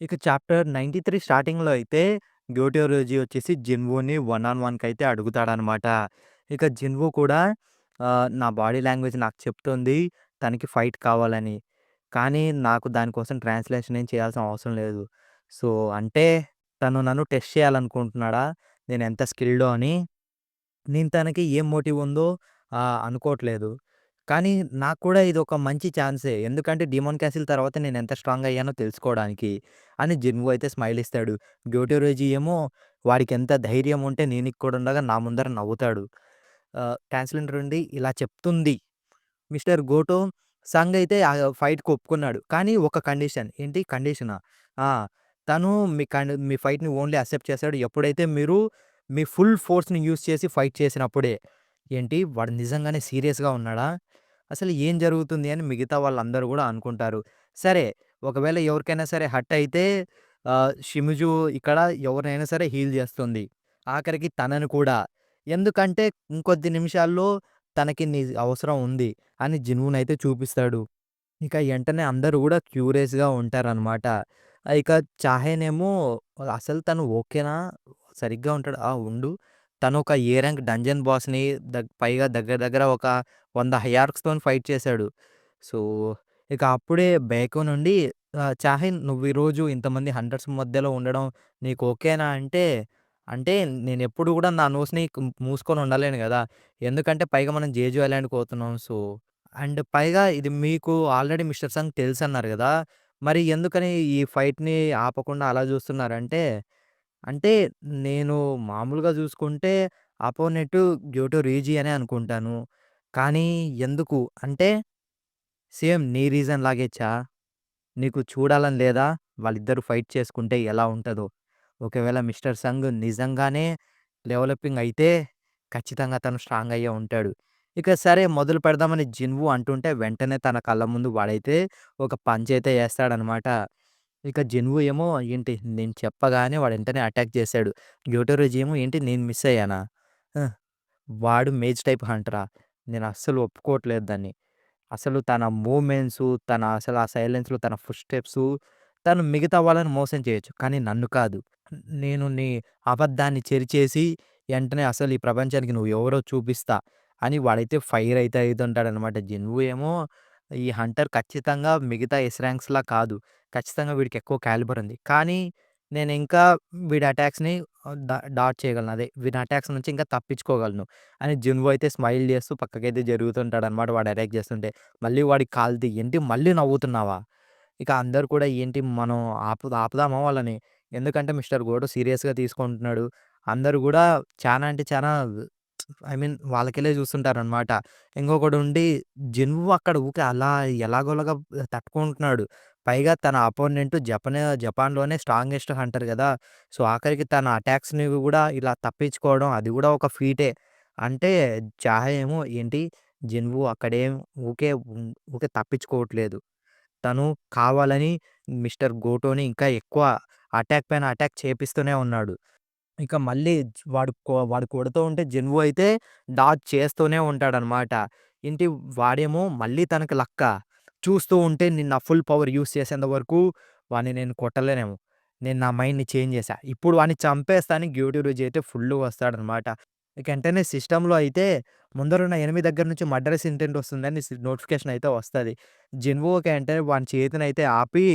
ఇక చాప్టర్ 93 స్టార్టింగ్‌లో అయితే గ్యోటోరోజీ వచ్చేసి జిన్‌వూని వన్ ఆన్ వన్‌కైతే అడుగుతాడనమాట. ఇక జిన్‌వూ కూడా నా బాడీ లాంగ్వేజ్ నాకు చెప్తుంది తనకి ఫైట్ కావాలని. కానీ నాకు దానికోసం ట్రాన్స్‌లేషన్ ఏం చేయాల్సిన అవసరం లేదు. సో, అంటే తను నన్ను టెస్ట్ చేయాలనుకుంటున్నాడా? నేనెంత స్కిల్డో అని. నేను తనకి ఏం మోటివ్ ఉందో అనుకోవట్లేదు. కానీ నాకు కూడా ఇదొక మంచి ఛాన్సే. ఎందుకంటే 'డీమోన్ క్యాసిల్' తర్వాత నేనెంత స్ట్రాంగ్ అయ్యానో తెలుసుకోవడానికి అని జిన్‌వూ అయితే స్మైల్ ఇస్తాడు. గ్యోటోరోజీ ఏమో వాడికెంత ధైర్యం ఉంటే నేనికి కూడా ఉండగా నా ముందర నవ్వుతాడు. ట్రాన్స్‌లేటర్ ఉండి ఇలా చెప్తుంది. మిస్టర్ గోటో సంగ్ అయితే ఫైట్‌కి ఒప్పుకున్నాడు. కానీ ఒక కండిషన్. ఏంటి కండిషనా? ఆ! తను మీ ఫైట్‌ని ఓన్లీ యాక్సెప్ట్ చేసాడు. ఎప్పుడైతే మీరు మీ ఫుల్ ఫోర్స్‌ని యూజ్ చేసి ఫైట్ చేసినప్పుడే. ఏంటి వాడు నిజంగానే సీరియస్‌గా ఉన్నాడా? అసలు ఏం జరుగుతుంది అని మిగతా వాళ్ళందరూ గూడా అనుకుంటారు. సరే ఒకవేళ ఎవరికైనా సరే హర్ట్ అయితే షిమిజు ఇక్కడ ఎవరినైనా సరే హీల్ జేస్తుంది. ఆఖరికి తనని కూడా. ఎందుకంటే ఇంకొద్ది నిమిషాల్లో తనకి నీ అవసరం ఉంది అని జిన్‌వూనయితే చూపిస్తాడు. ఇక ఎంటనే అందరూ గూడా క్యూరియస్‌గా ఉంటారనమాట. ఇక చాహేనేమో అసలు తను ఓకేనా? సరిగ్గా ఉంటాడా? ఆ! ఉండు. తను ఒక ఏ ర్యాంక్ డంజన్ బాస్‌ని పైగా దగ్గర దగ్గర ఒక 100 హై ఆర్క్స్‌తోని ఫైట్ చేశాడు. సో, ఇక అప్పుడే బేకో నుండి చాహిన్ నువ్వు ఈరోజు ఇంతమంది హంటర్స్ మధ్యలో ఉండడం నీకు ఓకేనా అంటే, అంటే నేనెప్పుడు గూడా నా నోస్‌ని మూసుకొని ఉండలేను గదా! ఎందుకంటే పైగా మనం జేజు ఐలాండ్‌కి పోతున్నాం. సో అండ్ పైగా ఇది మీకు ఆల్రెడీ మిస్టర్ సంగ్ తెలుసన్నారు గదా! మరి ఎందుకని ఈ ఫైట్‌ని ఆపకుండా అలా జూస్తున్నారంటే, అంటే నేను మామూలుగా జూసుకుంటే అపోనెంట్ గ్యోటో రీజీ అనే అనుకుంటాను. కానీ ఎందుకు అంటే సేమ్ నీ రీజన్ లాగే నీకు చూడాలని లేదా? వాళ్ళిద్దరూ ఫైట్ చేసుకుంటే ఎలా ఉంటదో? ఒకవేళ మిస్టర్ సంగ్ నిజంగానే డెవలపింగ్ అయితే ఖచ్చితంగా తను స్ట్రాంగ్ అయ్యే ఉంటాడు. ఇక సరే మొదలు పెడదామని జిన్‌వూ అంటుంటే వెంటనే తన కళ్ళ ముందు వాడైతే ఒక పంచ్ అయితే ఏస్తాడనమాట. ఇక జిన్‌వూ ఏమో ఏంటి నేను చెప్పగానే వాడు వెంటనే అటాక్ చేసాడు. గ్యోటోరోజీ ఏమో ఏంటి నేను మిస్ అయ్యానా? ఆహ్, వాడు మేజ్ టైప్ హంటరా? నేను అస్సలు ఒప్పుకోవట్లేదు దాన్ని. అసలు తన మూవ్‌మెంట్సు, తన అసలు ఆ సైలెన్స్‌లో తన ఫుట్ స్టెప్సు, తను మిగతా వాళ్ళని మోసం చేయొచ్చు. కానీ నన్ను కాదు. నేను నీ అబద్ధాన్ని చెరిచేసి, ఎంటనే అసలు ఈ ప్రపంచానికి నువ్వెవరో చూపిస్తా అని వాడైతే ఫైర్ అయితే అయితుంటాడనమాట. జిన్‌వూ ఏమో ఈ హంటర్ ఖచ్చితంగా మిగతా ఎస్ ర్యాంక్స్‌లా కాదు. ఖచ్చితంగా వీడికి ఎక్కువ కాలిబర్ ఉంది. కానీ నేనింకా వీడి అటాక్స్‌ని డాట్ చేయగలను. అదే వీని అటాక్స్ నుంచి ఇంకా తప్పించుకోగలను. అని జున్‌వో అయితే స్మైల్ చేస్తూ పక్కకైతే జరుగుతుంటాడనమాట వాడు అటాక్ చేస్తుంటే. మళ్ళీ వాడికి కాలుద్ది. "ఏంటి మళ్ళీ నవ్వుతున్నావా?" ఇక అందరూ కూడా ఏంటి మనం ఆపుదామా వాళ్ళని? ఎందుకంటే మిస్టర్ గోడో సీరియస్‌గా తీసుకుంటున్నాడు. అందరూ గూడా చానా అంటే చానా ఐ మీన్ వాళ్ళకెళ్ళే చూస్తుంటారనమాట. ఇంకొకడుండి జిన్‌వూ అక్కడ ఊకే అలా ఎలాగోలాగా తట్టుకుంటున్నాడు. పైగా తన అపోనెంట్ జపాన్‌లోనే స్ట్రాంగెస్ట్ హంటర్ గదా! సో, ఆఖరికి తన అటాక్స్‌ని గూడా ఇలా తప్పించుకోవడం అది గూడా ఒక ఫీటే. అంటే చాహే ఏమో ఏంటి జిన్‌వూ అక్కడేం ఊకే ఊకే తప్పించుకోవట్లేదు. తను కావాలని మిస్టర్ గోటోని ఇంకా ఎక్కువ అటాక్ పైన అటాక్ చేపిస్తూనే ఉన్నాడు. ఇక మళ్ళీ వాడు కొడుతూ ఉంటే జెన్‌వో అయితే డాజ్ చేస్తూనే ఉంటాడనమాట. ఏంటి వాడేమో మళ్ళీ తనకి లక్క. చూస్తూ ఉంటే నేను నా ఫుల్ పవర్ యూజ్ చేసేంత వరకు వాడిని నేను కొట్టలేనేమో. నేను నా మైండ్‌ని చేంజ్ చేశా. ఇప్పుడు వాడిని చంపేస్తా అని గ్యూటిరోజీ అయితే ఫుల్లు వస్తాడనమాట. ఇక వెంటనే సిస్టమ్‌లో అయితే ముందరున్న ఎనిమి దగ్గర నుంచి మర్డరస్ ఇంటెంట్ వస్తుందని నోటిఫికేషన్ అయితే వస్తది. జిన్‌వోకి అంటే వాని చేతినైతే ఆపి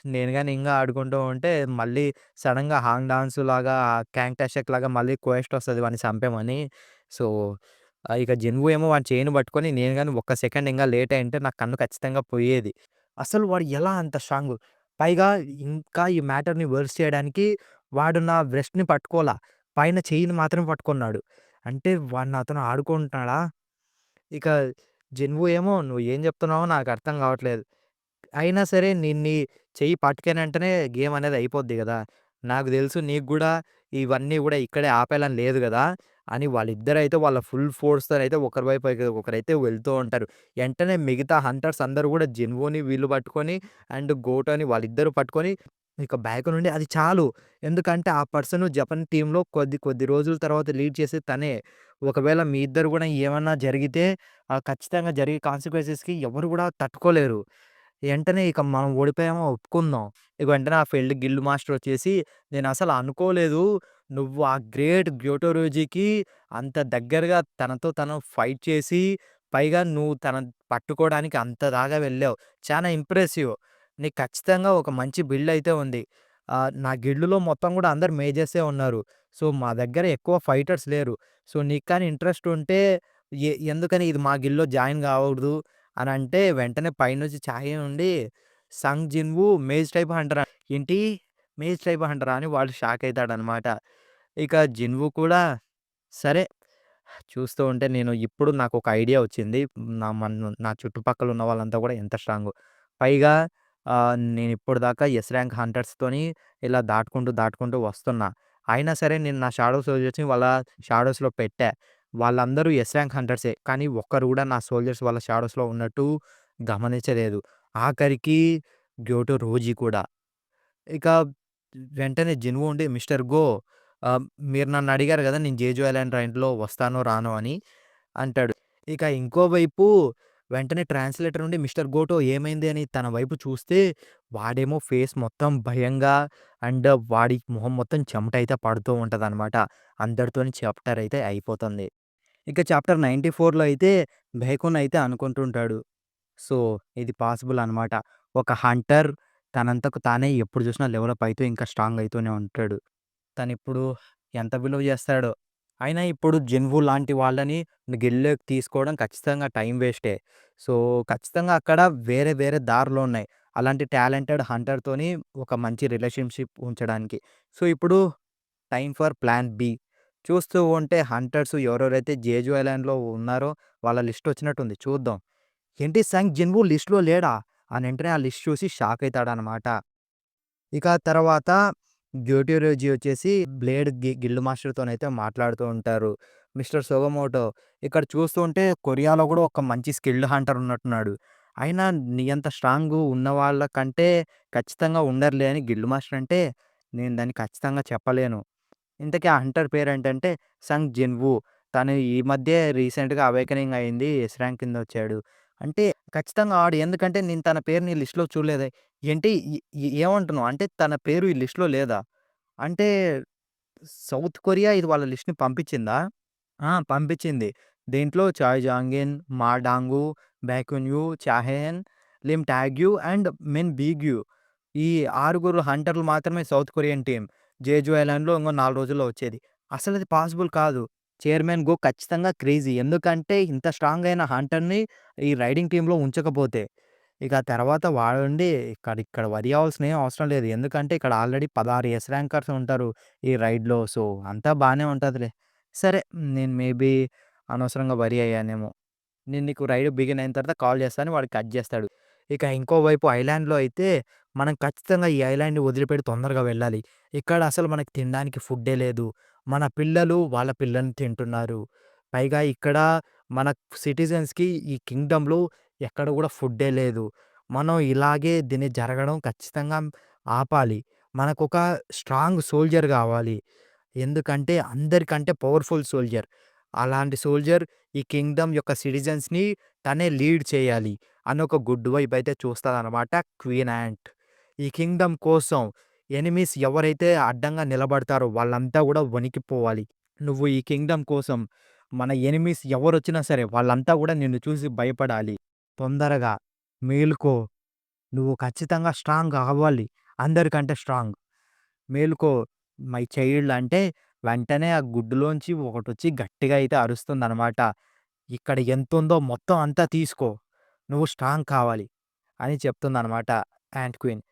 నేను గాని ఇంగా ఆడుకుంటూ ఉంటే మళ్ళీ సడెన్‌గా హాంగ్ డాన్స్‌లాగా, క్యాంగ్ టషక్ లాగా మళ్ళీ క్వెస్ట్ వస్తది వాడిని చంపేమని. సో, ఇక జిన్‌వూ ఏమో వాడి చెయిన్ పట్టుకొని నేను గాని ఒక్క సెకండ్ ఇంగా లేట్ అయ్యుంటే నా కన్ను ఖచ్చితంగా పోయేది. అసలు వాడు ఎలా అంత స్ట్రాంగు? పైగా ఇంకా ఈ మ్యాటర్‌ని వర్స్ చేయడానికి వాడు నా బ్రెస్ట్‌ని పట్టుకోలా. పైన చెయ్యిని మాత్రమే పట్టుకున్నాడు. అంటే వాడు నాతోని ఆడుకుంటున్నాడా? ఇక జిన్‌వూ ఏమో "నువ్వు ఏం చెప్తున్నావో నాకు అర్థం కావట్లేదు." అయినా సరే నేను నీ చెయ్యి పట్టుకున్న వెంటనే గేమ్ అనేది అయిపోద్ది గదా! నాకు తెలుసు నీకు గూడా ఇవన్నీ గూడా ఇక్కడే ఆపేయాలని లేదు గదా! అని వాళ్ళిద్దరైతే వాళ్ళ ఫుల్ ఫోర్స్‌తోనైతే ఒకరి వైపు ఒకరైతే వెళ్తూ ఉంటారు. ఎంటనే మిగతా హంటర్స్ అందరూ గూడా జిన్‌వోని వీళ్ళు పట్టుకొని అండ్ గోటోని వాళ్ళిద్దరూ పట్టుకొని ఇక బ్యాక్ నుండి అది చాలు. ఎందుకంటే ఆ పర్సన్ జపాన్ టీమ్‌లో కొద్ది కొద్ది రోజుల తర్వాత లీడ్ చేసేది తనే. ఒకవేళ మీ ఇద్దరు గూడా ఏమన్నా జరిగితే ఖచ్చితంగా జరిగే కాన్సిక్వెన్సెస్‌కి ఎవరు గూడా తట్టుకోలేరు. ఎంటనే ఇక మనం ఓడిపోయామో ఒప్పుకుందాం. ఇక వెంటనే ఆ ఫీల్డ్ గిల్డ్ మాస్టర్ వచ్చేసి, "నేనసలు అనుకోలేదు. నువ్వు ఆ గ్రేట్ గ్యోటోరోజీకి అంత దగ్గరగా తనతో తను ఫైట్ చేసి, పైగా నువ్వు పట్టుకోవడానికి అంత దాకా వెళ్ళావు. చానా ఇంప్రెసివ్. నీకు ఖచ్చితంగా ఒక మంచి బిల్డ్ అయితే ఉంది. నా గిల్డ్‌లో మొత్తం కూడా అందరూ మేజర్సే ఉన్నారు. సో, మా దగ్గర ఎక్కువ ఫైటర్స్ లేరు. సో, నీకు కానీ ఇంట్రెస్ట్ ఉంటే ఎందుకని ఇది మా గిల్డ్‌లో జాయిన్ కావూడదు" అనంటే వెంటనే పైనుంచి ఛాయ నుండి సంగ్ జిన్‌వూ మేజ్ టైప్ హంటరా? ఏంటి? మేజ్ టైప్ హంటరా? అని వాడు షాక్ అయితాడనమాట. ఇక జిన్‌వూ కూడా సరే చూస్తూ ఉంటే ఇప్పుడు నాకొక ఐడియా వచ్చింది. నా చుట్టుపక్కల ఉన్న వాళ్ళంతా కూడా ఎంత స్ట్రాంగో. పైగా నేనిప్పటిదాకా ఎస్ ర్యాంక్ హంటర్స్‌తోని ఇలా దాటుకుంటూ వస్తున్నా. అయినా సరే నేను నా షాడో సోల్జర్స్‌ని వాళ్ళ షాడోస్‌లో పెట్టా. వాళ్ళందరూ ఎస్ ర్యాంక్ హంటర్సే. కానీ ఒక్కరు కూడా నా సోల్జర్స్ వాళ్ళ షాడోస్‌లో ఉన్నట్టు గమనించలేదు. ఆఖరికి గ్యోటో రోజీ కూడా. ఇక వెంటనే జిన్‌వూ ఉండి మిస్టర్ గో ఆహ్, మీరు నన్నడిగారు గదా! నేను జేజు ఐలాండ్ రైడ్‌లో వస్తానో రానో అని అంటాడు. ఇక ఇంకోవైపు వెంటనే ట్రాన్స్‌లేటర్ నుండి మిస్టర్ గోటో ఏమైంది అని తన వైపు చూస్తే వాడేమో ఫేస్ మొత్తం భయంగా అండ్ వాడి మొహం మొత్తం చెమటైతే పడుతూ ఉంటదనమాట. అంతటితోని చాప్టర్ అయితే అయిపోతుంది. ఇక చాప్టర్ 94లో అయితే బెహకున్ అయితే అనుకుంటుంటాడు. సో, ఇది పాసిబుల్ అనమాట. ఒక హంటర్ తనంతకు తానే ఎప్పుడు చూసినా డెవలప్ అయితూ ఇంకా స్ట్రాంగ్ అయితూనే ఉంటాడు. తనిప్పుడు ఎంత విలువ చేస్తాడో. అయినా ఇప్పుడు జెన్‌వు లాంటి వాళ్ళని గిల్డ్‌లోకి తీసుకోవడం ఖచ్చితంగా టైం వేస్టే. సో, ఖచ్చితంగా అక్కడ వేరే వేరే దారులున్నాయి. అలాంటి టాలెంటెడ్ హంటర్‌తోని ఒక మంచి రిలేషన్‌షిప్ ఉంచడానికి. సో, ఇప్పుడు టైమ్ ఫర్ ప్లాన్ బి. చూస్తూ ఉంటే హంటర్స్ ఎవరెవరైతే జేజు ఐలాండ్‌లో ఉన్నారో వాళ్ళ లిస్ట్ వచ్చినట్టుంది చూద్దాం. ఏంటి సంగ్ జిన్‌వు లిస్ట్‌లో లేడా? అని వెంటనే ఆ లిస్ట్ చూసి షాక్ అయితాడనమాట. ఇక తర్వాత గ్యోటిరోజి వచ్చేసి బ్లేడ్ గిల్డ్ మాస్టర్‌తోనైతే మాట్లాడుతూ ఉంటారు. మిస్టర్ సొగమోటో ఇక్కడ చూస్తూ ఉంటే కొరియాలో కూడా ఒక మంచి స్కిల్డ్ హంటర్ ఉన్నట్టున్నాడు. అయినా నీ అంత స్ట్రాంగ్ ఉన్న వాళ్ళ కంటే ఖచ్చితంగా ఉండరులే అని గిల్డ్ మాస్టర్ అంటే, నేను దాన్ని ఖచ్చితంగా చెప్పలేను. ఇంతకీ ఆ హంటర్ పేరేంటంటే సంగ్ జిన్‌వూ. తను ఈ మధ్యే రీసెంట్‌గా అవేకెనింగ్ అయింది. ఎస్ ర్యాంక్ కిందొచ్చాడు. అంటే ఖచ్చితంగా ఆడు. ఎందుకంటే నేను తన పేరుని ఈ లిస్ట్‌లో చూడలేదే. ఏంటి ఏమంటున్నావు? అంటే తన పేరు ఈ లిస్ట్‌లో లేదా? అంటే సౌత్ కొరియా ఇది వాళ్ళ లిస్ట్‌ని పంపించిందా? పంపించింది. దీంట్లో చాయ్ జాంగిన్, మా డాంగు, బెకున్యూ, చాహెన్, లిమ్ టాగ్యూ అండ్ మిన్ బీగ్యూ. ఈ ఆరుగురు హంటర్‌లు మాత్రమే సౌత్ కొరియన్ టీమ్. జేజు ఐలాండ్‌లో ఇంకో 4 రోజుల్లో వచ్చేది. అసలది పాసిబుల్ కాదు. చైర్మన్ గో ఖచ్చితంగా క్రేజీ. ఎందుకంటే ఇంత స్ట్రాంగ్ అయిన హంటర్‌ని ఈ రైడింగ్ టీమ్‌లో ఉంచకపోతే. ఇక తర్వాత వాడుండి ఇక్కడ వరి అవ్వాల్సిన ఏం అవసరం లేదు. ఎందుకంటే ఇక్కడ ఆల్రెడీ 16 ఎస్ ర్యాంకర్స్ ఉంటారు ఈ రైడ్‌లో. సో, అంతా బానే ఉంటదిలే. సరే. నేను మేబీ అనవసరంగా వరీ అయ్యానేమో. నేను నీకు రైడ్ బిగిన్ అయిన తర్వాత కాల్ చేస్తా అని వాడు కట్ చేస్తాడు. ఇక ఇంకోవైపు ఐలాండ్‌లో అయితే మనం ఖచ్చితంగా ఈ ఐలాండ్‌ని వదిలిపెట్టి తొందరగా వెళ్ళాలి. ఇక్కడ అసలు మనకు తినడానికి ఫుడ్డే లేదు. మన పిల్లలు వాళ్ళ పిల్లల్ని తింటున్నారు. పైగా ఇక్కడ మన సిటిజన్స్‌కి ఈ కింగ్‌డమ్‌లో ఎక్కడ కూడా ఫుడ్డే లేదు. మనం ఇలాగే దీన్ని జరగడం ఖచ్చితంగా ఆపాలి. మనకొక స్ట్రాంగ్ సోల్జర్ కావాలి. ఎందుకంటే అందరికంటే పవర్‌ఫుల్ సోల్జర్. అలాంటి సోల్జర్ ఈ కింగ్‌డమ్ యొక్క సిటిజన్స్‌ని తనే లీడ్ చేయాలి అని ఒక గుడ్ వైబ్ అయితే చూస్తదనమాట క్వీన్ యాంట్. ఈ కింగ్‌డమ్ కోసం ఎనిమీస్ ఎవరైతే అడ్డంగా నిలబడతారో వాళ్ళంతా గూడా వణికిపోవాలి. నువ్వు ఈ కింగ్‌డమ్ కోసం మన ఎనిమీస్ ఎవరొచ్చినా సరే వాళ్ళంతా గూడా నిన్ను చూసి భయపడాలి. తొందరగా మేలుకో. నువ్వు ఖచ్చితంగా స్ట్రాంగ్ అవ్వాలి. అందరికంటే స్ట్రాంగ్. మేలుకో మై చైల్డ్ అంటే వెంటనే ఆ గుడ్డులోంచి ఒకటొచ్చి గట్టిగా అయితే అరుస్తుందనమాట. ఇక్కడ ఎంతుందో మొత్తం అంతా తీసుకో. నువ్వు స్ట్రాంగ్ కావాలి అని చెప్తుందనమాట యాంట్ క్వీన్.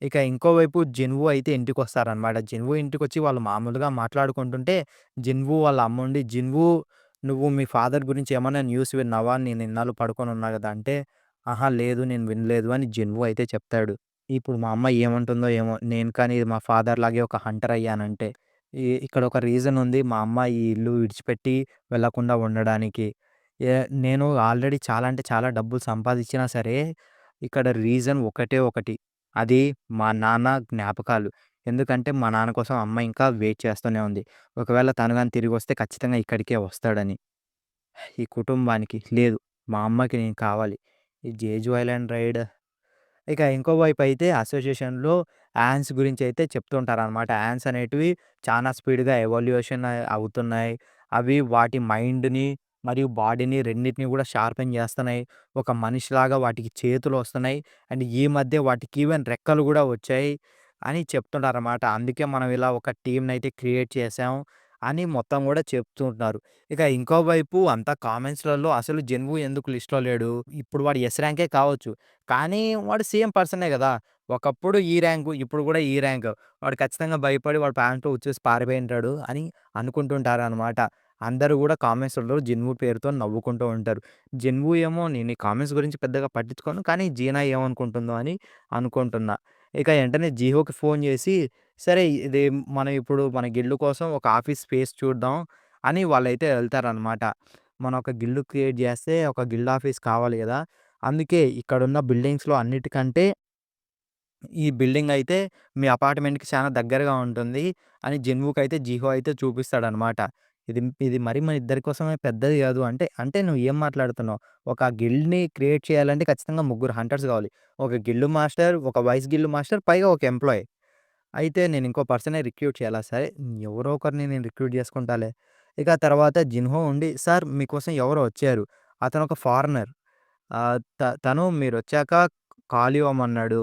ఇక ఇంకోవైపు జిన్‌వూ అయితే ఇంటికొస్తారనమాట. జిన్‌వూ ఇంటికొచ్చి వాళ్ళు మామూలుగా మాట్లాడుకుంటుంటే జిన్‌వూ వాళ్ళ అమ్ముండి, "జిన్‌వూ నువ్వు మీ ఫాదర్ గురించి ఏమన్నా న్యూస్ విన్నావా? నేను ఇన్నాళ్ళు పడుకొనున్నా గదా!" అంటే, "ఆహా! లేదు నేను వినలేదు" అని జిన్‌వూ అయితే చెప్తాడు. ఇప్పుడు మా అమ్మ ఏమంటుందో ఏమో! నేను కానీ మా ఫాదర్ లాగే ఒక హంటర్ అయ్యానంటే. ఇక్కడ ఒక రీజన్ ఉంది. మా అమ్మ ఈ ఇల్లు విడిచిపెట్టి వెళ్ళకుండా ఉండడానికి. ఏ నేను ఆల్రెడీ చాలా అంటే చాలా డబ్బులు సంపాదించినా సరే, ఇక్కడ రీజన్ ఒకటే ఒకటి. అది మా నాన్న జ్ఞాపకాలు. ఎందుకంటే మా నాన్న కోసం అమ్మ ఇంకా వెయిట్ చేస్తూనే ఉంది. ఒకవేళ తను గాని తిరిగొస్తే ఖచ్చితంగా ఇక్కడికే వస్తాడని. ఈ కుటుంబానికి లేదు. మా అమ్మకి నేను కావాలి. ఈ జేజు ఐలాండ్ రైడ్ ఇక ఇంకో వైపయితే అసోసియేషన్‌లో యాన్స్ గురించయితే చెప్తుంటారనమాట. యాన్స్ అనేటివి చానా స్పీడ్‌గా ఎవల్యూషన్ అవుతున్నాయి. అవి వాటి మైండ్‌ని మరియు బాడీని రెండిటిని గూడా షార్పెన్ జేస్తన్నాయి. ఒక మనిషిలాగా వాటికి చేతులొస్తున్నాయి. అండ్ ఈ మధ్య వాటికి ఈవెన్ రెక్కలు గూడా వచ్చాయి అని చెప్తున్నారనమాట. అందుకే మనం ఇలా ఒక టీమ్‌నయితే క్రియేట్ చేశాం అని మొత్తం గూడా చెప్తుంటున్నారు. ఇక ఇంకో వైపు అంతా కామెంట్స్‌లలో అసలు 'జన్‌వు' ఎందుకు లిస్ట్‌లో లేడు? ఇప్పుడు వాడు ఎస్ ర్యాంకే కావచ్చు. కానీ వాడు సేమ్ పర్సనే గదా! ఒకప్పుడు ఈ ర్యాంకు, ఇప్పుడు గూడా ఈ ర్యాంక్. వాడు ఖచ్చితంగా భయపడి వాడు ప్యాంట్‌లో ఉచ్చేసి పారిపోయుంటాడు అని అనుకుంటుంటారనమాట. అందరూ గూడా కామెంట్స్‌లలో 'జిన్‌వు' పేరుతో నవ్వుకుంటూ ఉంటారు. 'జిన్‌వు' ఏమో నేను ఈ కామెంట్స్ గురించి పెద్దగా పట్టించుకోను. కానీ 'జీనా' ఏమనుకుంటుందో అని అనుకుంటున్నా. ఇక ఎంటనే 'జీహో'కి ఫోన్ జేసి, సరే ఇది మనం ఇప్పుడు మన గిల్డ్ కోసం ఒక ఆఫీస్ స్పేస్ చూద్దాం అని వాళ్ళైతే ఎళ్తారనమాట. మనం ఒక గిల్డ్ క్రియేట్ జేస్తే ఒక గిల్డ్ ఆఫీస్ కావాలి గదా! అందుకే ఇక్కడున్న బిల్డింగ్స్‌లో అన్నిటికంటే ఈ బిల్డింగ్ అయితే మీ అపార్ట్‌మెంట్‌కి చాలా దగ్గరగా ఉంటుంది అని జన్‌వుకైతే జీహో అయితే చూపిస్తాడనమాట. ఇది ఇది మరి మన ఇద్దరి కోసమే పెద్దది గాదు అంటే, అంటే నువ్వు ఏం మాట్లాడుతున్నావు? ఒక గిల్డ్‌ని క్రియేట్ చేయాలంటే ఖచ్చితంగా ముగ్గురు హంటర్స్ గావాలి. ఒక గిల్డ్ మాస్టర్, ఒక వైస్ గిల్డ్ మాస్టర్, పైగా ఒక ఎంప్లాయీ. అయితే నేను ఇంకో పర్సన్‌ని రిక్రూట్ చేయాలా? సరే ఎవరో ఒకరిని నేను రిక్రూట్ చేసుకుంటాలే. ఇక తర్వాత జిన్హో ఉండి, సార్ మీకోసం ఎవరో వచ్చారు. అతను ఒక ఫారినర్. తను మీరొచ్చాక కాల్ ఇవ్వమన్నాడు.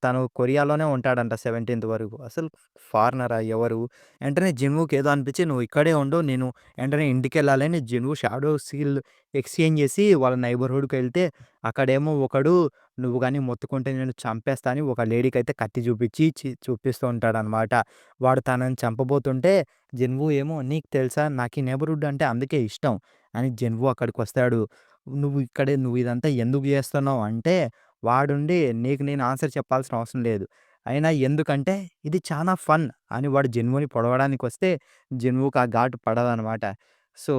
తను కొరియాలోనే ఉంటాడంట 17థ్ వరకు. అసలు ఫారినరా ఎవరు? వెంటనే జిన్‌వుకి ఏదో అనిపించి నువ్వు ఇక్కడే ఉండు. నేను వెంటనే ఇంటికెళ్ళాలని జిన్‌వు షాడో సీల్ ఎక్స్‌చేంజ్ చేసి వాళ్ళ నైబర్‌హుడ్‌కెళ్తే అక్కడేమో ఒకడు నువ్వు గాని మొత్తుకుంటే నేను చంపేస్తా అని ఒక లేడీకైతే కత్తి చూపించి చూపిస్తూ ఉంటాడనమాట. వాడు తనని చంపబోతుంటే జిన్‌వు ఏమో నీకు తెలుసా నాకు ఈ నైబర్‌హుడ్ అంటే అందుకే ఇష్టం అని జిన్‌వు అక్కడికొస్తాడు. నువ్వు ఇదంతా ఎందుకు జేస్తున్నావు అంటే, వాడుండి నీకు నేను ఆన్సర్ చెప్పాల్సిన అవసరం లేదు. అయినా ఎందుకంటే, ఇది చానా ఫన్ అని వాడు జెన్‌వుని పొడవడానికొస్తే, జెన్‌వుకి ఆ ఘాటు పడదనమాట. సో,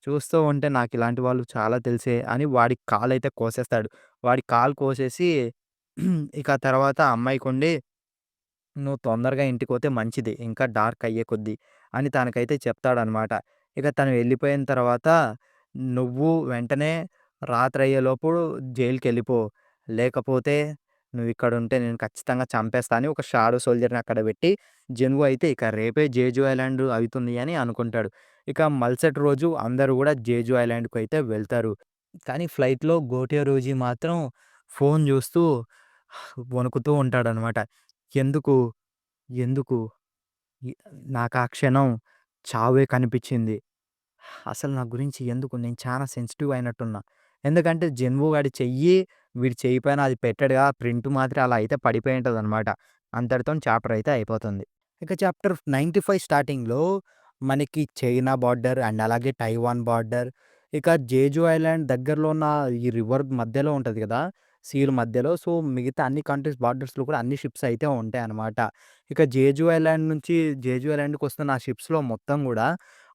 చూస్తూ ఉంటే నాకిలాంటి వాళ్ళు చాలా తెలిసే అని వాడి కాలయితే కోసేస్తాడు. వాడి కాలు కోసేసి ఇక తర్వాత ఆ అమ్మాయికుండి నువ్వు తొందరగా ఇంటికోతే మంచిది. ఇంకా డార్క్ అయ్యే కొద్దీ అని తనకైతే చెప్తాడనమాట. ఇక తను వెళ్ళిపోయిన తర్వాత నువ్వు వెంటనే రాత్రయ్యేలోపు జైలుకెళ్ళిపో. లేకపోతే నువ్విక్కడుంటే నేను ఖచ్చితంగా చంపేస్తా అని ఒక షాడో సోల్జర్‌ని అక్కడ పెట్టి జనువు అయితే ఇక రేపే జేజు ఐలాండ్ అవుతుంది అని అనుకుంటాడు. ఇక మరుసటి రోజు అందరూ గూడా జేజు ఐలాండ్‌కైతే వెళ్తారు. కానీ ఫ్లైట్‌లో గోటియో రోజీ మాత్రం ఫోను జూస్తూ వణుకుతూ ఉంటాడనమాట. ఎందుకు? ఎందుకు? ఎ నాకా క్షణం చావే కనిపిచ్చింది. అసలు నా గురించి ఎందుకు? నేను చానా సెన్సిటివ్ అయినట్టున్నా. ఎందుకంటే 'జన్‌వు' వాడి చెయ్యి వీడి చెయ్యి పైన అది పెట్టాడుగా ప్రింట్ మాత్రం అలా అయితే పడిపోయి ఉంటదనమాట. అంతటితోని చాప్టర్ అయితే అయిపోతుంది. ఇక చాప్టర్ 95 స్టార్టింగ్‌లో మనకి చైనా బార్డర్ అండ్ అలాగే తైవాన్ బార్డర్, ఇక జేజు ఐలాండ్ దగ్గరలో ఉన్న ఈ రివర్ మధ్యలో ఉంటది గదా! సీల మధ్యలో. సో, మిగతా అన్ని కంట్రీస్ బార్డర్స్‌లో కూడా అన్ని షిప్స్ అయితే ఉంటాయన్నమాట. ఇక జేజు ఐలాండ్‌కొస్తున్న ఆ షిప్స్‌లో మొత్తం గూడా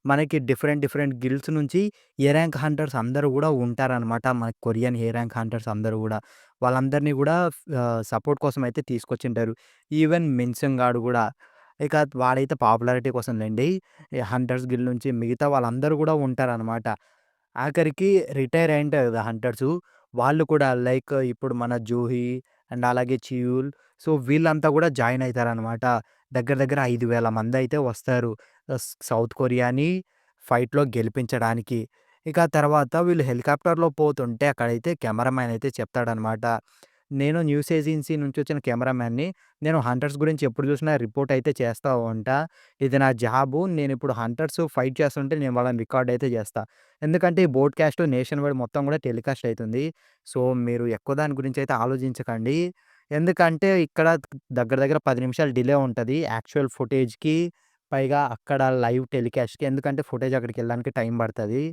మనకి డిఫరెంట్, డిఫరెంట్ గిల్డ్స్ నుంచి ఏ ర్యాంక్ హంటర్స్ అందరూ గూడా ఉంటారనమాట. మన కొరియన్ ఏ ర్యాంక్ హంటర్స్ అందరూ గూడా. వాళ్ళందరిని గూడా సపోర్ట్ కోసం అయితే తీసుకొచ్చింటారు. ఈవెన్ మిన్సంగ్ గాడు గూడా. ఇక వాడైతే పాపులారిటీ కోసం లెండి. ఈ హంటర్స్ గిల్డ్ నుంచి మిగతా వాళ్ళందరూ గూడా ఉంటారనమాట. ఆఖరికి రిటైర్ అయ్యుంటారు గదా! హంటర్సు. వాళ్ళు కూడా లైక్ ఇప్పుడు మన జూహీ అండ్ అలాగే చియూల్. సో, వీళ్ళంతా గూడా జాయిన్ అయితారనమాట. దగ్గర దగ్గర 5,000 మందయితే వస్తారు. సౌత్ కొరియాని ఫైట్‌లో గెలిపించడానికి. ఇక తర్వాత వీళ్ళు హెలికాప్టర్‌లో పోతుంటే అక్కడైతే కెమెరామాన్ అయితే చెప్తాడనమాట. నేను న్యూస్ ఏజెన్సీ నుంచి వచ్చిన కెమెరామాన్‌ని. నేను హంటర్స్ గురించి ఎప్పుడు చూసినా రిపోర్ట్ అయితే చేస్తా ఉంటా. ఇది నా జాబు. నేనిప్పుడు హంటర్స్ ఫైట్ చేస్తుంటే నేను వాళ్ళని రికార్డ్ అయితే చేస్తా. ఎందుకంటే ఈ బోడ్‌కాస్ట్ నేషన్ వైడ్ మొత్తం కూడా టెలికాస్ట్ అయితుంది. సో, మీరు ఎక్కువ దాని గురించి అయితే ఆలోచించకండి. ఎందుకంటే ఇక్కడ దగ్గర దగ్గర 10 నిమిషాలు డిలే ఉంటది. యాక్చువల్ ఫుటేజ్‌కి పైగా అక్కడ లైవ్ టెలికాస్ట్‌కి. ఎందుకంటే ఫుటేజ్ అక్కడికెళ్ళడానికి టైం పడతది.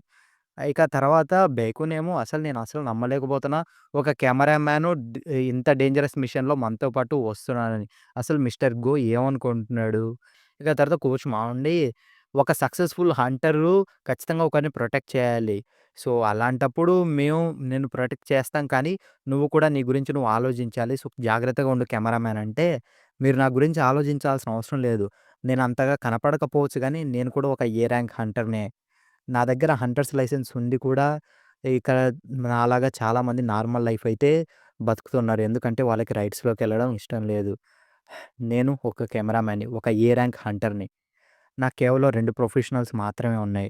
ఇక తర్వాత బేకునేమో నేను అసలు నమ్మలేకపోతున్నా. ఒక కెమెరామాను ఇంత డేంజరస్ మిషన్‌లో మనతో పాటు వస్తున్నాడని. అసలు మిస్టర్ గో ఏమనుకుంటున్నాడు? ఇక తర్వాత కోచ్ మావుండి ఒక సక్సెస్‌ఫుల్ హంటరు ఖచ్చితంగా ఒకరిని ప్రొటెక్ట్ చేయాలి. సో, అలాంటప్పుడు నేను ప్రొటెక్ట్ చేస్తాం కానీ, నువ్వు కూడా నీ గురించి నువ్వు ఆలోచించాలి. సో, జాగ్రత్తగా ఉండు కెమెరామాన్ అంటే, మీరు నా గురించి ఆలోచించాల్సిన అవసరం లేదు. నేను అంతగా కనపడకపోవచ్చు గానీ, నేను కూడా ఒక ఏ ర్యాంక్ హంటర్‌నే. నా దగ్గర హంటర్స్ లైసెన్స్ ఉండి కూడా, ఇక్కడ నాలాగా చాలామంది నార్మల్ లైఫ్ అయితే బతుకుతున్నారు. ఎందుకంటే వాళ్ళకి రైడ్స్‌లోకెళ్ళడం ఇష్టం లేదు. నేను ఒక కెమెరామ్యాన్‌ని, ఒక ఏ ర్యాంక్ హంటర్‌ని. నాకు కేవలం 2 ప్రొఫెషనల్స్ మాత్రమే ఉన్నాయి.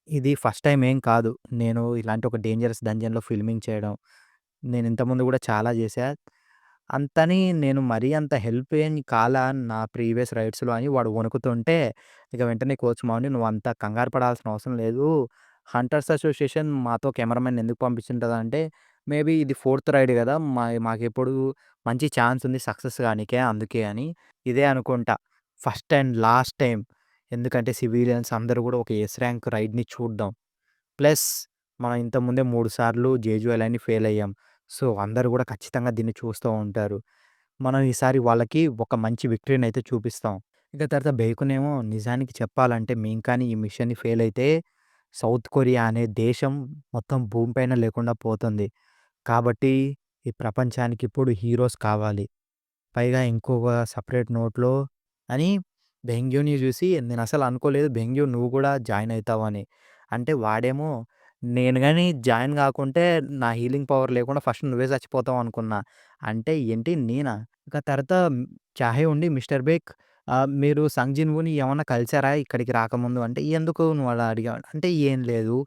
ఇది ఫస్ట్ టైమ్ ఏం కాదు. నేను ఇలాంటి ఒక డేంజరస్ డంజన్‌లో ఫిల్మింగ్ చేయడం. నేను ఇంతకుముందు గూడా చాలా జేశా. అంతని నేను మరీ అంత హెల్ప్ ఏం కాలా నా ప్రీవియస్ రైడ్స్‌లో అని వాడు వణుకుతుంటే, ఇక వెంటనే కోచ్ మౌని "నువ్వంత కంగారు పడాల్సిన అవసరం లేదు. హంటర్స్ అసోసియేషన్ మాతో కెమెరామెన్‌ని ఎందుకు పంపించుంటదంటే, మేబీ ఇది ఫోర్త్ రైడ్ గదా! మాకెప్పుడు మంచి ఛాన్స్ ఉంది సక్సెస్ గానీకే అందుకే" అని. ఇదే అనుకుంటా ఫస్ట్ అండ్ లాస్ట్ టైమ్. ఎందుకంటే సివిలియన్స్ అందరూ గూడా ఒక ఎస్ ర్యాంక్ రైడ్‌ని చూద్దాం. ప్లస్ మనం ఇంతకుముందే 3 సార్లు జేజూఎల్‌ని ఫెయిల్ అయ్యాం. సో, అందరూ గూడా ఖచ్చితంగా దీన్ని చూస్తూ ఉంటారు. మనం ఈసారి వాళ్ళకి ఒక మంచి విక్టరీనయితే చూపిస్తాం. ఇక తర్వాత బేకునేమో నిజానికి చెప్పాలంటే మేము కానీ ఈ మిషన్‌ని ఫెయిల్ అయితే సౌత్ కొరియా అనే దేశం మొత్తం భూమి పైన లేకుండా పోతుంది. కాబట్టి ఈ ప్రపంచానికి ఇప్పుడు హీరోస్ కావాలి. పైగా ఇంకొక సెపరేట్ నోట్‌లో అని బెంగ్యూని జూసి నేనసలు అనుకోలేదు బెంగ్యూ నువ్వు గూడా జాయిన్ అయితావని. అంటే వాడేమో నేను గాని జాయిన్ గాకుంటే నా హీలింగ్ పవర్ లేకుండా ఫస్ట్ నువ్వే చచ్చిపోతావు అనుకున్నా. అంటే ఏంటి నేనా? ఇక తర్వాత చాహే ఉండి మిస్టర్ బేక్ మీరు సంగ్ జిన్‌వూని ఏమన్నా కలిసారా ఇక్కడికి రాకముందు అంటే, ఎందుకు నువ్వు అలా అడిగావు? అంటే ఏం లేదు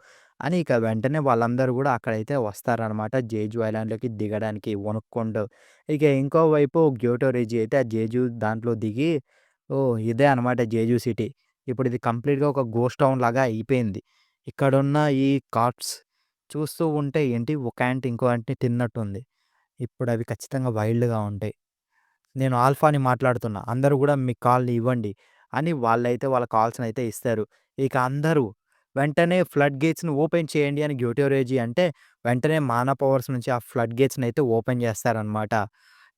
అని ఇక వెంటనే వాళ్ళందరూ గూడా అక్కడైతే వస్తారనమాట. జేజు ఐలాండ్‌లోకి దిగడానికి వణుక్కుంటూ. ఇక ఇంకోవైపు గ్యోటో రిజి అయితే ఆ జేజు దాంట్లో దిగి ఓహ్! ఇదే అనమాట జేజు సిటీ. ఇప్పుడు ఇది కంప్లీట్‌గా ఒక గోస్ట్ టౌన్ లాగా అయిపోయింది. ఇక్కడున్న ఈ కార్ట్స్ చూస్తూ ఉంటే ఏంటి ఒక యాంట్ ఇంకో యాంట్‌ని తిన్నట్టుంది. ఇప్పుడవి ఖచ్చితంగా వైల్డ్‌గా ఉంటాయి. నేను ఆల్ఫాని మాట్లాడుతున్నా. అందరూ గూడా మీ కాల్‌ని ఇవ్వండి అని వాళ్ళైతే వాళ్ళ కాల్స్‌నైతే ఇస్తారు. ఇక అందరూ వెంటనే ఫ్లడ్ గేట్స్‌ని ఓపెన్ చేయండి అని గ్యోటోరేజీ అంటే వెంటనే మానా పవర్స్ నుంచి ఆ ఫ్లడ్ గేట్స్‌నైతే ఓపెన్ చేస్తారనమాట.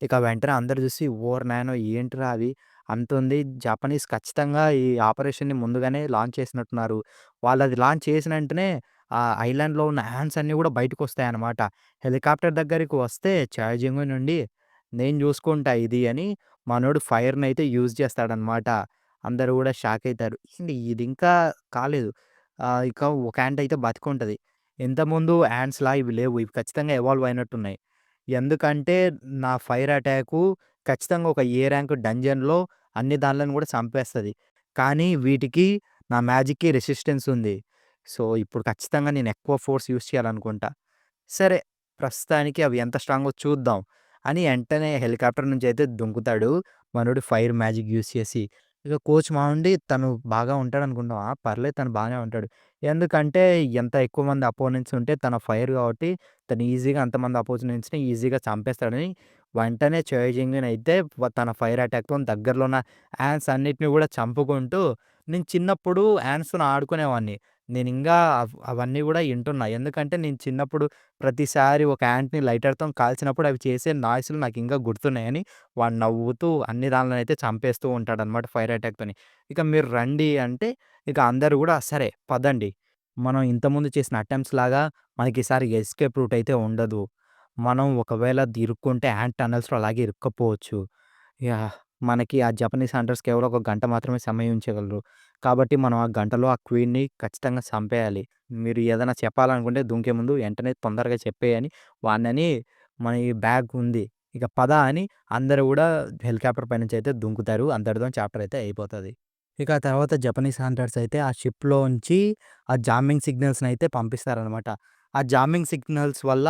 ఇక వెంటనే అందరూ చూసి ఓరి నాయనో! ఏంట్రా అది అంతుంది. జపనీస్ ఖచ్చితంగా ఈ ఆపరేషన్‌ని ముందుగానే లాంచ్ చేసినట్టున్నారు. వాళ్ళది లాంచ్ చేసిన వెంటనే ఆ ఐలాండ్‌లో ఉన్న యాంట్స్ అన్నీ గూడా బయటకొస్తాయన్నమాట. హెలికాప్టర్ దగ్గరికి వస్తే చాయ్‌జింగ్ నుండి నేను జూసుకుంటా ఇది అని మనోడు ఫైర్‌నయితే యూజ్ చేస్తాడనమాట. అందరూ గూడా షాక్ అయితారు. ఏండి ఇది ఇంకా కాలేదు. ఇక ఒక యాంట్ అయితే బతికుంటది. ఇంతకుముందు యాంట్స్‌లా ఇవి లేవు. ఇవి ఖచ్చితంగా ఎవాల్వ్ అయినట్టున్నాయి. ఎందుకంటే నా ఫైర్ అటాకు ఖచ్చితంగా ఒక ఏ ర్యాంక్ డంజన్‌లో అన్ని దాన్లను గూడా చంపేస్తది. కానీ వీటికి నా మ్యాజిక్‌కి రెసిస్టెన్స్ ఉంది. సో, ఇప్పుడు ఖచ్చితంగా నేను ఎక్కువ ఫోర్స్ యూజ్ చేయాలనుకుంటా. సరే ప్రస్తుతానికి అవి ఎంత స్ట్రాంగో చూద్దాం. అని ఎంటనే హెలికాప్టర్ నుంచయితే దుంకుతాడు. మనోడు ఫైర్ మ్యాజిక్ యూజ్ చేసి. ఇక కోచ్ మావుండి తను బాగా ఉంటాడనుకుంటాం. పర్లేదు తను బానే ఉంటాడు. ఎందుకంటే ఎంత ఎక్కువ మంది అపోనెంట్స్ ఉంటే తన ఫైర్ కాబట్టి తను ఈజీగా అంతమంది అపోనెంట్స్‌ని ఈజీగా చంపేస్తాడని వెంటనే చోయ్ జంగినయితే తన ఫైర్ అటాక్‌తోని దగ్గరలో ఉన్న యాన్స్ అన్నిటిని గూడా చంపుకుంటూ నేను చిన్నప్పుడు యాన్స్‌తోని ఆడుకునేవాడిని. నేనింగా అవన్నీ గూడా ఇంటున్నా. ఎందుకంటే నేను చిన్నప్పుడు ప్రతిసారి ఒక యాంట్‌ని లైటర్‌తోని కాల్చినప్పుడు అవి చేసే నాయిస్‌లు నాకింకా గుర్తున్నాయని వాడు నవ్వుతూ అన్ని దాన్లనైతే చంపేస్తూ ఉంటాడనమాట ఫైర్ అటాక్‌తోని. ఇక మీరు రండి అంటే ఇక అందరూ గూడా సరే పదండి. మనం ఇంతకుముందు చేసిన అటెంప్ట్స్‌లాగా మనకీసారి ఎస్కేప్ రూట్ అయితే ఉండదు. మనం ఒకవేళ ఇరుక్కుంటే యాంట్ టనెల్స్‌లో అలాగే ఇరుక్కపోవచ్చు. యాహ్! మనకి ఆ జపనీస్ హంటర్స్ కేవలం ఒక గంట మాత్రమే సమయం ఉంచగలరు. కాబట్టి మనం ఆ గంటలో ఆ క్వీన్‌ని ఖచ్చితంగా చంపేయాలి. మీరు ఏదైనా చెప్పాలనుకుంటే దుంకే ముందు వెంటనే తొందరగా చెప్పేయని వాడినని మన ఈ బ్యాగ్ ఉంది. ఇక పద అని అందరూ గూడా హెలికాప్టర్ పైనుంచి అయితే దుంకుతారు. అంతటితోని చాప్టర్ అయితే అయిపోతది. ఇక ఆ తర్వాత జపనీస్ హంటర్స్ అయితే ఆ షిప్‌లోంచి ఆ జామింగ్ సిగ్నల్స్‌నయితే పంపిస్తారనమాట. ఆ జామింగ్ సిగ్నల్స్ వల్ల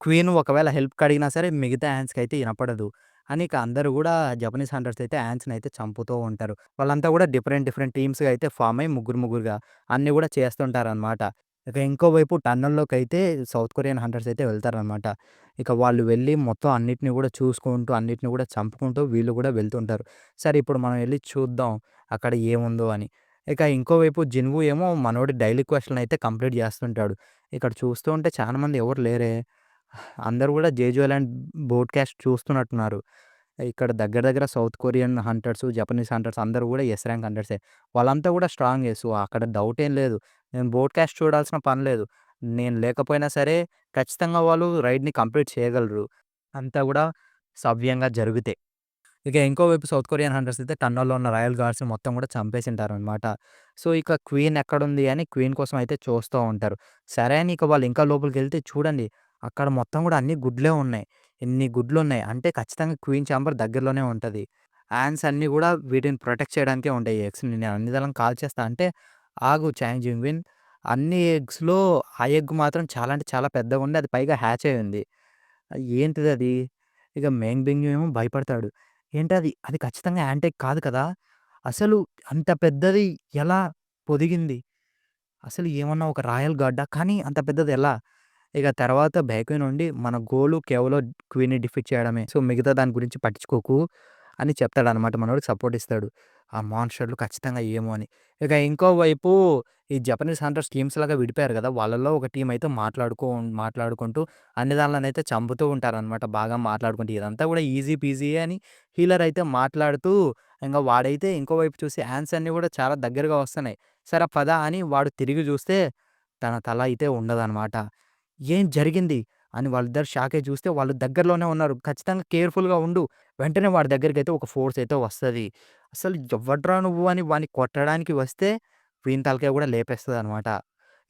క్వీన్ ఒకవేళ హెల్ప్‌కి అడిగినా సరే మిగతా యాంట్స్‌కయితే ఇనపడదు. అని ఇక అందరూ గూడా జపనీస్ హంటర్స్ అయితే యాంట్స్‌నయితే చంపుతూ ఉంటారు. వాళ్ళంతా గూడా డిఫరెంట్ డిఫరెంట్ టీమ్స్‌గా అయితే ఫార్మ్ అయ్యి ముగ్గురు ముగ్గురుగా అన్నీ గూడా చేస్తుంటారనమాట. ఇక ఇంకోవైపు టన్నెల్‌లోకైతే సౌత్ కొరియన్ హంటర్స్ అయితే వెళ్తారనమాట. ఇక వాళ్ళు వెళ్ళి మొత్తం అన్నిటిని గూడా చూసుకుంటూ, అన్నిటిని గూడా చంపుకుంటూ వీళ్ళు గూడా వెళ్తుంటారు. సరే ఇప్పుడు మనం ఎళ్లి చూద్దాం అక్కడ ఏముందో అని. ఇక ఇంకోవైపు జిన్‌వూ ఏమో మనోడి డైలీ క్వెస్ట్‌లనయితే కంప్లీట్ జేస్తుంటాడు. ఇక్కడ చూస్తూ ఉంటే చాలా మంది ఎవరు లేరే. అందరూ గూడా జేజూ ఐలాండ్ బోట్‌కాస్ట్ చూస్తున్నట్టున్నారు. ఇక్కడ దగ్గర దగ్గర south Korean hunters, Japanese hunters అందరూ గూడా ఎస్ ర్యాంక్ హంటర్సే. వాళ్ళంతా గూడా స్ట్రాంగే. సో, అక్కడ డౌటేం లేదు. నేను బోట్‌కాస్ట్ చూడాల్సిన పని లేదు. నేను లేకపోయినా సరే ఖచ్చితంగా వాళ్ళు రైడ్‌ని కంప్లీట్ చేయగలరు. అంతా గూడా సవ్యంగా జరిగితే. ఇక ఇంకోవైపు సౌత్ కొరియన్ హంటర్స్ అయితే టన్నెల్‌లో ఉన్న రాయల్ గార్డ్స్‌ని మొత్తం గూడా చంపేసింటారనమాట. సో, ఇక క్వీన్ ఎక్కడుంది అని క్వీన్ కోసం అయితే చూస్తూ ఉంటారు. సరే అని ఇక వాళ్ళు ఇంకా లోపలికెళ్తే చూడండి అక్కడ మొత్తం గూడా అన్ని గుడ్లే ఉన్నాయి. ఇన్ని గుడ్లున్నాయి. అంటే ఖచ్చితంగా క్వీన్ చాంబర్ దగ్గరలోనే ఉంటది. యాన్స్ అన్నీ గూడా వీటిని ప్రొటెక్ట్ చేయడానికే ఉంటాయి. ఈ ఎగ్స్‌ని నేను అన్నిదరం కాల్చేస్తా అంటే, ఆగు చాంగ్ జింగ్‌విన్ అన్ని ఎగ్స్‌లో ఆ ఎగ్ మాత్రం చాలా అంటే చాలా పెద్దగుండి అది పైగా హ్యాచ్ అయ్యుంది. ఏంటిదది? ఇక మెంగ్ బింగ్ ఏమో భయపడతాడు. ఏంటది? అది ఖచ్చితంగా యాంట్ ఎగ్ కాదు కదా! అసలు అంత పెద్దది ఎలా పొదిగింది? అసలు ఏమన్నా ఒక రాయల్ గార్డా? కానీ అంత పెద్దది ఎలా? ఇక తర్వాత బేక్‌వే నుండి మన గోలు కేవలం క్వీన్‌ని డిఫీట్ చేయడమే. సో, మిగతా దాని గురించి పట్టించుకోకు అని చెప్తాడనమాట. మనోడికి సపోర్ట్ ఇస్తాడు. ఆ మాన్‌స్టర్‌లు ఖచ్చితంగా ఏమో అని. ఇక ఇంకోవైపు ఈ జపనీస్ హంటర్స్ టీమ్స్‌లాగా విడిపోయారు గదా! వాళ్ళలో ఒక టీమ్ అయితే మాట్లాడుకుంటూ అన్ని దాన్లనైతే చంపుతూ ఉంటారనమాట. బాగా మాట్లాడుకుంటూ ఇదంతా గూడా ఈజీ పీజీయే అని హీలర్ అయితే మాట్లాడుతూ ఇంగ వాడైతే ఇంకో వైపు చూసి హ్యాండ్స్ అన్నీ గూడా చాలా దగ్గరగా వస్తున్నాయి. సరే పద అని వాడు తిరిగి జూస్తే తన తల అయితే ఉండదనమాట. ఏం జరిగింది? అని వాళ్ళిద్దరు షాకయ్యి చూస్తే వాళ్ళు దగ్గరలోనే ఉన్నారు. ఖచ్చితంగా కేర్‌ఫుల్‌గా ఉండు. వెంటనే వాడి దగ్గరికైతే ఒక ఫోర్స్ అయితే వస్తది. అసలు ఎవ్వడ్రా నువ్వు అని వాడిని కొట్టడానికి వస్తే వీని తలకాయ కూడా లేపేస్తదనమాట.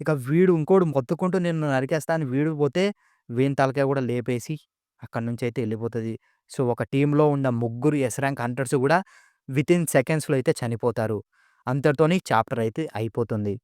ఇక వీడు ఇంకోడు మొత్తుకుంటూ నిన్ను నరికేస్తా అని వీడు పోతే వీని తలకాయ కూడా లేపేసి అక్కడి నుంచయితే ఎళ్ళిపోతది. సో, ఒక టీమ్‌లో ఉన్న ముగ్గురు ఎస్ ర్యాంక్ హంటర్స్ కూడా వితిన్ సెకండ్స్‌లో అయితే చనిపోతారు. అంతటితోని చాప్టర్ అయితే అయిపోతుంది.